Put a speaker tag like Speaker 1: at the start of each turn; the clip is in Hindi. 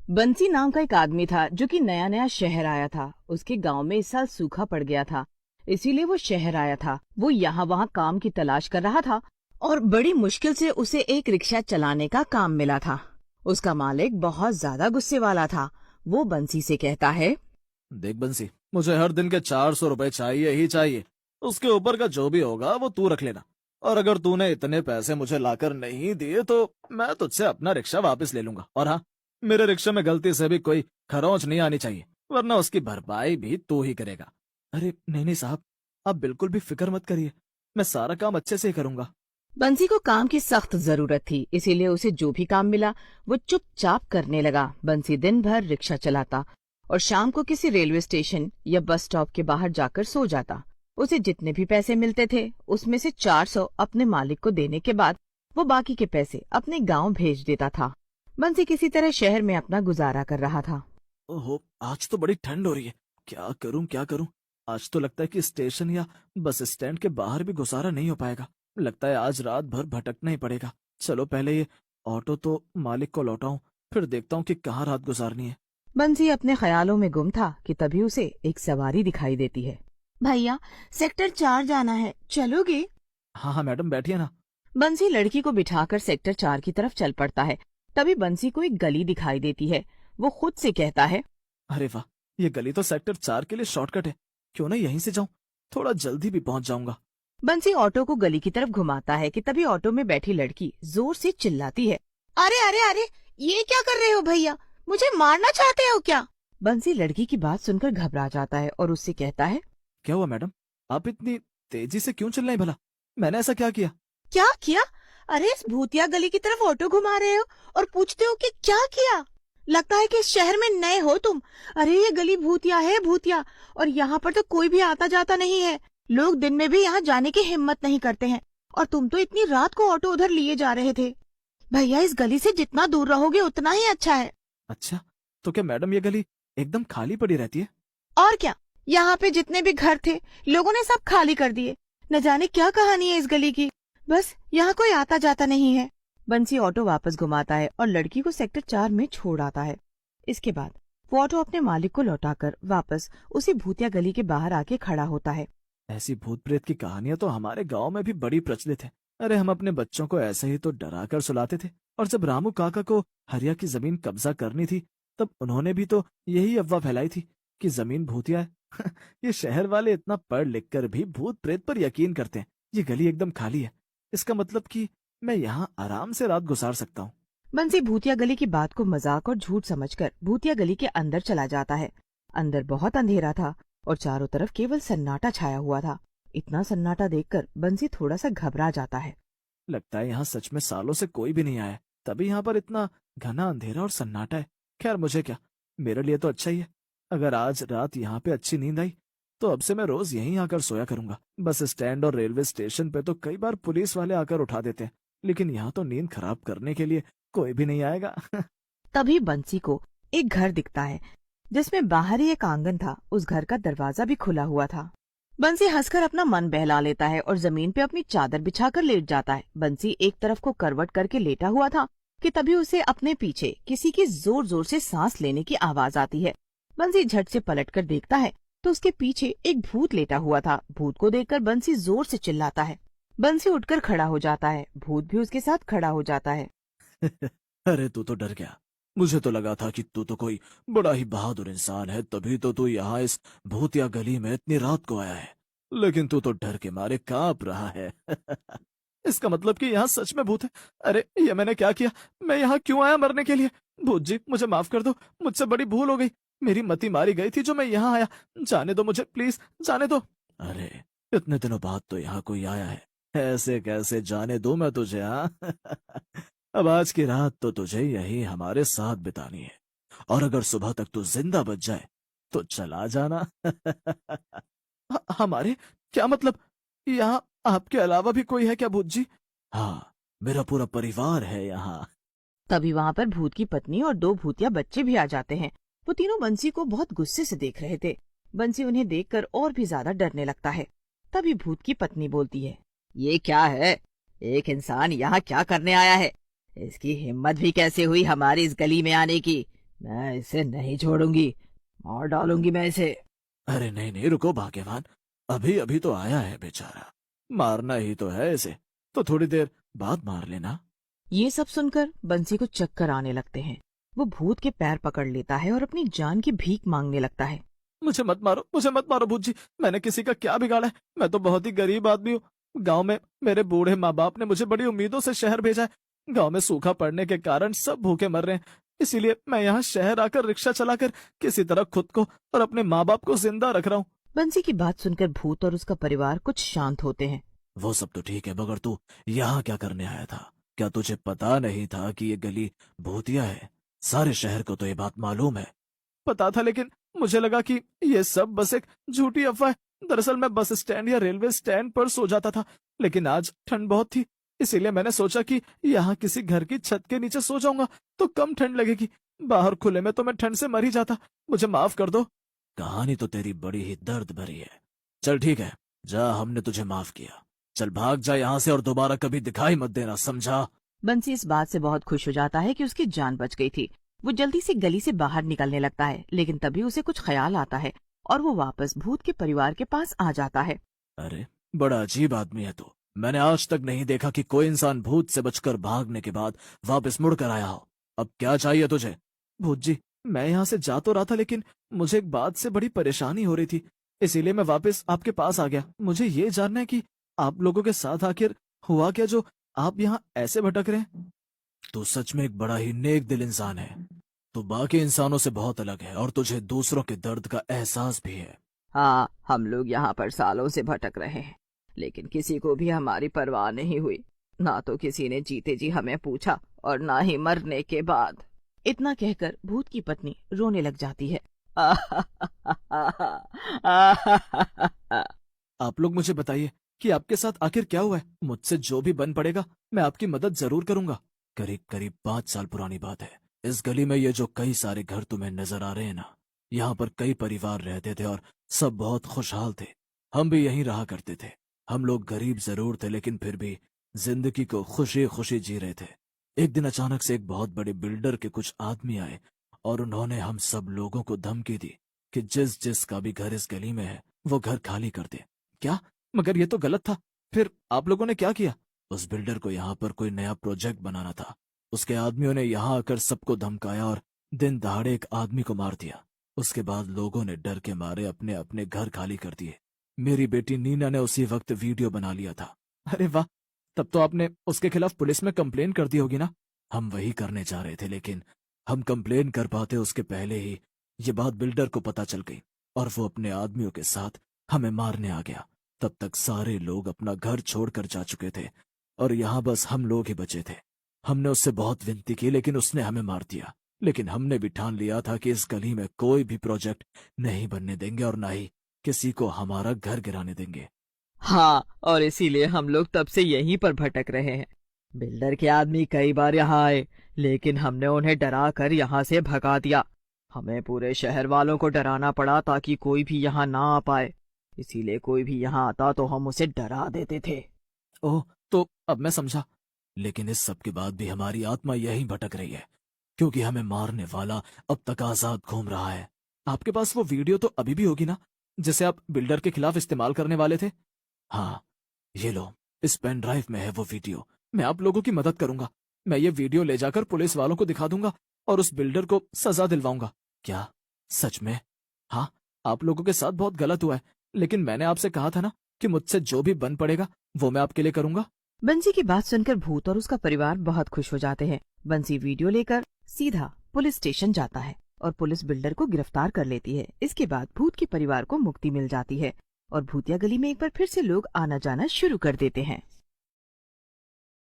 Speaker 1: बंसी नाम का एक आदमी था जो कि नया नया शहर आया था। उसके गांव में इस साल सूखा पड़ गया था, इसीलिए वो शहर आया था। वो यहाँ वहाँ काम की तलाश कर रहा था और बड़ी मुश्किल से उसे एक रिक्शा चलाने का काम मिला था। उसका मालिक बहुत ज्यादा गुस्से वाला था। वो बंसी से कहता है,
Speaker 2: देख बंसी, मुझे हर दिन के 400 रुपए चाहिए ही चाहिए। उसके ऊपर का जो भी होगा वो तू रख लेना। और अगर तूने इतने पैसे मुझे लाकर नहीं दिए तो मैं तुझसे अपना रिक्शा वापस ले लूंगा। और हाँ, मेरे रिक्शे में गलती से भी कोई खरोंच नहीं आनी चाहिए, वरना उसकी भरपाई भी तू ही करेगा। अरे नहीं नहीं साहब, आप बिल्कुल भी फिक्र मत करिए, मैं सारा काम अच्छे से ही करूंगा।
Speaker 1: बंसी को काम की सख्त जरूरत थी, इसीलिए उसे जो भी काम मिला वो चुपचाप करने लगा। बंसी दिन भर रिक्शा चलाता और शाम को किसी रेलवे स्टेशन या बस स्टॉप के बाहर जाकर सो जाता। उसे जितने भी पैसे मिलते थे उसमें से 400 अपने मालिक को देने के बाद वो बाकी के पैसे अपने गांव भेज देता था। बंसी किसी तरह शहर में अपना गुजारा कर रहा था।
Speaker 2: ओहो, आज तो बड़ी ठंड हो रही है। क्या करूं क्या करूं। आज तो लगता है कि स्टेशन या बस स्टैंड के बाहर भी गुजारा नहीं हो पाएगा। लगता है आज रात भर भटकना ही पड़ेगा। चलो पहले ये ऑटो तो मालिक को लौटाऊं, फिर देखता हूँ कि कहाँ रात गुजारनी है।
Speaker 1: बंसी अपने ख्यालों में गुम था कि तभी उसे एक सवारी दिखाई देती है। भैया, सेक्टर 4 जाना है, चलोगे?
Speaker 2: हाँ हाँ मैडम, बैठिए ना।
Speaker 1: बंसी लड़की को बिठाकर सेक्टर 4 की तरफ चल पड़ता है। तभी बंसी को एक गली दिखाई देती है। वो खुद से कहता है,
Speaker 2: अरे वाह, ये गली तो सेक्टर 4 के लिए शॉर्टकट है। क्यों ना यहीं से जाऊं, थोड़ा जल्दी भी पहुंच जाऊंगा।
Speaker 1: बंसी ऑटो को गली की तरफ घुमाता है कि तभी ऑटो में बैठी लड़की जोर से चिल्लाती है, अरे अरे अरे, ये क्या कर रहे हो भैया? मुझे मारना चाहते हो क्या? बंसी लड़की की बात सुनकर घबरा जाता है और उससे कहता है,
Speaker 2: क्या हुआ मैडम, आप इतनी तेजी से क्यों चल रहे हैं भला? मैंने ऐसा क्या किया?
Speaker 1: क्या किया? अरे इस भूतिया गली की तरफ ऑटो घुमा रहे हो और पूछते हो कि क्या किया? लगता है कि इस शहर में नए हो तुम। अरे ये गली भूतिया है, भूतिया। और यहाँ पर तो कोई भी आता जाता नहीं है। लोग दिन में भी यहाँ जाने की हिम्मत नहीं करते हैं। और तुम तो इतनी रात को ऑटो उधर लिए जा रहे थे। भैया, इस गली से जितना दूर रहोगे उतना ही अच्छा है।
Speaker 2: अच्छा, तो क्या मैडम ये गली एकदम खाली पड़ी रहती है?
Speaker 1: और क्या, यहाँ पे जितने भी घर थे लोगों ने सब खाली कर दिए। न जाने क्या कहानी है इस गली की। बस यहाँ कोई आता जाता नहीं है। बंसी ऑटो वापस घुमाता है और लड़की को सेक्टर 4 में छोड़ आता है। इसके बाद वो ऑटो अपने मालिक को लौटाकर वापस उसी भूतिया गली के बाहर आके खड़ा होता है।
Speaker 2: ऐसी भूत प्रेत की कहानियां तो हमारे गांव में भी बड़ी प्रचलित है। अरे हम अपने बच्चों को ऐसे ही तो डरा कर सुलाते थे। और जब रामू काका को हरिया की जमीन कब्जा करनी थी, तब उन्होंने भी तो यही अफवाह फैलाई थी कि जमीन भूतिया है। ये शहर वाले इतना पढ़ लिख कर भी भूत प्रेत पर यकीन करते हैं। ये गली एकदम खाली है, इसका मतलब कि मैं यहाँ आराम से रात गुजार सकता हूँ।
Speaker 1: बंसी भूतिया गली की बात को मजाक और झूठ समझकर भूतिया गली के अंदर चला जाता है। अंदर बहुत अंधेरा था और चारों तरफ केवल सन्नाटा छाया हुआ था। इतना सन्नाटा देखकर बंसी थोड़ा सा घबरा जाता है।
Speaker 2: लगता है यहाँ सच में सालों से कोई भी नहीं आया, तभी यहाँ पर इतना घना अंधेरा और सन्नाटा है। खैर मुझे क्या, मेरे लिए तो अच्छा ही है। अगर आज रात यहाँ पे अच्छी नींद आई तो अब से मैं रोज यहीं आकर सोया करूंगा। बस स्टैंड और रेलवे स्टेशन पे तो कई बार पुलिस वाले आकर उठा देते हैं, लेकिन यहाँ तो नींद खराब करने के लिए कोई भी नहीं आएगा।
Speaker 1: तभी बंसी को एक घर दिखता है जिसमें बाहर ही एक आंगन था। उस घर का दरवाजा भी खुला हुआ था। बंसी हंसकर अपना मन बहला लेता है और जमीन पे अपनी चादर बिछाकर लेट जाता है। बंसी एक तरफ को करवट करके लेटा हुआ था कि तभी उसे अपने पीछे किसी की जोर जोर से सांस लेने की आवाज आती है। बंसी झट से पलटकर देखता है तो उसके पीछे एक भूत लेटा हुआ था। भूत को देखकर बंसी जोर से चिल्लाता है। बंसी उठकर खड़ा हो जाता है। भूत भी उसके साथ खड़ा हो जाता है।
Speaker 2: अरे तू तो डर गया। मुझे तो लगा था कि तू तो कोई बड़ा ही बहादुर इंसान है, तभी तो तू यहाँ इस भूतिया गली में इतनी रात को आया है। लेकिन तू तो डर के मारे कांप रहा है। इसका मतलब कि यहाँ सच में भूत है। अरे ये मैंने क्या किया? मैं यहाँ क्यों आया मरने के लिए? भूत जी मुझे माफ कर दो, मुझसे बड़ी भूल हो गई। मेरी मति मारी गई थी जो मैं यहाँ आया। जाने दो मुझे, प्लीज जाने दो। अरे इतने दिनों बाद तो यहाँ कोई आया है, ऐसे कैसे जाने दो मैं तुझे? हाँ। अब आज की रात तो तुझे यही हमारे साथ बितानी है, और अगर सुबह तक तू जिंदा बच जाए तो चला जाना। हमारे क्या मतलब? यहाँ आपके अलावा भी कोई है क्या भूत जी? हाँ, मेरा पूरा परिवार है यहाँ।
Speaker 1: तभी वहाँ पर भूत की पत्नी और 2 भूतिया बच्चे भी आ जाते हैं। वो तीनों बंसी को बहुत गुस्से से देख रहे थे। बंसी उन्हें देखकर और भी ज्यादा डरने लगता है। तभी भूत की पत्नी बोलती है, ये क्या है? एक इंसान यहाँ क्या करने आया है? इसकी हिम्मत भी कैसे हुई हमारी इस गली में आने की? मैं इसे नहीं छोड़ूंगी, मार डालूंगी मैं इसे।
Speaker 2: अरे नहीं नहीं, रुको भाग्यवान, अभी अभी तो आया है बेचारा, मारना ही तो है इसे, तो थोड़ी देर बाद मार लेना।
Speaker 1: ये सब सुनकर बंसी को चक्कर आने लगते हैं। वो भूत के पैर पकड़ लेता है और अपनी जान की भीख मांगने लगता है।
Speaker 2: मुझे मत मारो, मुझे मत मारो भूत जी, मैंने किसी का क्या बिगाड़ा है? मैं तो बहुत ही गरीब आदमी हूँ। गांव में मेरे बूढ़े माँ बाप ने मुझे बड़ी उम्मीदों से शहर भेजा है। गांव में सूखा पड़ने के कारण सब भूखे मर रहे हैं, इसीलिए मैं यहाँ शहर आकर रिक्शा चलाकर किसी तरह खुद को और अपने माँ बाप को जिंदा रख रहा हूँ।
Speaker 1: बंसी की बात सुनकर भूत और उसका परिवार कुछ शांत होते हैं।
Speaker 2: वो सब तो ठीक है, मगर तू यहाँ क्या करने आया था? क्या तुझे पता नहीं था कि ये गली भूतिया है? सारे शहर को तो ये बात मालूम है। पता था, लेकिन मुझे लगा कि ये सब बस एक झूठी अफवाह है। दरअसल मैं बस स्टैंड या रेलवे स्टैंड पर सो जाता था, लेकिन आज ठंड बहुत थी, इसीलिए मैंने सोचा कि यहाँ किसी घर की छत के नीचे सो जाऊंगा तो कम ठंड लगेगी। बाहर खुले में तो मैं ठंड से मर ही जाता। मुझे माफ कर दो। कहानी तो तेरी बड़ी ही दर्द भरी है। चल ठीक है, जा, हमने तुझे माफ किया। चल भाग जा यहाँ से और दोबारा कभी दिखाई मत देना, समझा?
Speaker 1: बंसी इस बात से बहुत खुश हो जाता है कि उसकी जान बच गई थी। वो जल्दी से गली से बाहर निकलने लगता है, लेकिन तभी उसे कुछ ख्याल आता है और वो वापस भूत के परिवार के पास आ जाता है।
Speaker 2: अरे बड़ा अजीब आदमी है तू। मैंने आज तक नहीं देखा कि कोई इंसान भूत से बचकर भागने के बाद वापस मुड़ कर आया हो। अब क्या चाहिए तुझे? भूत जी, मैं यहाँ से जा तो रहा था, लेकिन मुझे एक बात से बड़ी परेशानी हो रही थी, इसीलिए मैं वापस आपके पास आ गया। मुझे ये जानना है कि आप लोगों के साथ आखिर हुआ क्या जो आप यहाँ ऐसे भटक रहे हैं? तू सच में एक बड़ा ही नेक दिल इंसान है। तू बाकी इंसानों से बहुत अलग है और तुझे दूसरों के दर्द का एहसास भी है।
Speaker 1: हाँ, हम लोग यहाँ पर सालों से भटक रहे हैं, लेकिन किसी को भी हमारी परवाह नहीं हुई। ना तो किसी ने जीते जी हमें पूछा और ना ही मरने के बाद। इतना कहकर भूत की पत्नी रोने लग जाती है।
Speaker 2: आप लोग मुझे बताइए कि आपके साथ आखिर क्या हुआ है। मुझसे जो भी बन पड़ेगा मैं आपकी मदद जरूर करूंगा। करीब करीब 5 साल पुरानी बात है। इस गली में ये जो कई सारे घर तुम्हें नजर आ रहे हैं ना, यहाँ पर कई परिवार रहते थे और सब बहुत खुशहाल थे। हम भी यहीं रहा करते थे। हम लोग गरीब जरूर थे, लेकिन फिर भी जिंदगी को खुशी खुशी जी रहे थे। एक दिन अचानक से एक बहुत बड़े बिल्डर के कुछ आदमी आए और उन्होंने हम सब लोगों को धमकी दी कि जिस जिसका भी घर इस गली में है वो घर खाली कर दे। क्या? मगर ये तो गलत था। फिर आप लोगों ने क्या किया? उस बिल्डर को यहाँ पर कोई नया प्रोजेक्ट बनाना था। उसके आदमियों ने यहाँ आकर सबको धमकाया और दिन दहाड़े एक आदमी को मार दिया। उसके बाद लोगों ने डर के मारे अपने अपने घर खाली कर दिए। मेरी बेटी नीना ने उसी वक्त वीडियो बना लिया था। अरे वाह, तब तो आपने उसके खिलाफ पुलिस में कंप्लेन कर दी होगी ना? हम वही करने जा रहे थे, लेकिन हम कंप्लेन कर पाते उसके पहले ही ये बात बिल्डर को पता चल गई और वो अपने आदमियों के साथ हमें मारने आ गया। तब तक सारे लोग अपना घर छोड़कर जा चुके थे और यहाँ बस हम लोग ही बचे थे। हमने उससे बहुत विनती की, लेकिन उसने हमें मार दिया। लेकिन हमने भी ठान लिया था कि इस गली में कोई भी प्रोजेक्ट नहीं बनने देंगे और ना ही किसी को हमारा घर गिराने देंगे।
Speaker 1: हाँ, और इसीलिए हम लोग तब से यहीं पर भटक रहे हैं। बिल्डर के आदमी कई बार यहाँ आए, लेकिन हमने उन्हें डरा कर यहाँ से भगा दिया। हमें पूरे शहर वालों को डराना पड़ा ताकि कोई भी यहाँ ना आ पाए। इसीलिए कोई भी यहाँ आता तो हम उसे डरा देते थे।
Speaker 2: ओह, तो अब मैं समझा। लेकिन इस सब के बाद भी हमारी आत्मा यहीं भटक रही है, क्योंकि हमें मारने वाला अब तक आजाद घूम रहा है। आपके पास वो वीडियो तो अभी भी होगी ना, जिसे आप बिल्डर के खिलाफ इस्तेमाल करने वाले थे? हाँ, ये लो, इस पेन ड्राइव में है वो वीडियो। मैं आप लोगों की मदद करूंगा। मैं ये वीडियो ले जाकर पुलिस वालों को दिखा दूंगा और उस बिल्डर को सजा दिलवाऊंगा। क्या सच में? हाँ, आप लोगों के साथ बहुत गलत हुआ है, लेकिन मैंने आपसे कहा था ना कि मुझसे जो भी बन पड़ेगा वो मैं आपके लिए करूंगा।
Speaker 1: बंसी की बात सुनकर भूत और उसका परिवार बहुत खुश हो जाते हैं। बंसी वीडियो लेकर सीधा पुलिस स्टेशन जाता है और पुलिस बिल्डर को गिरफ्तार कर लेती है। इसके बाद भूत के परिवार को मुक्ति मिल जाती है और भूतिया गली में एक बार फिर से लोग आना जाना शुरू कर देते हैं।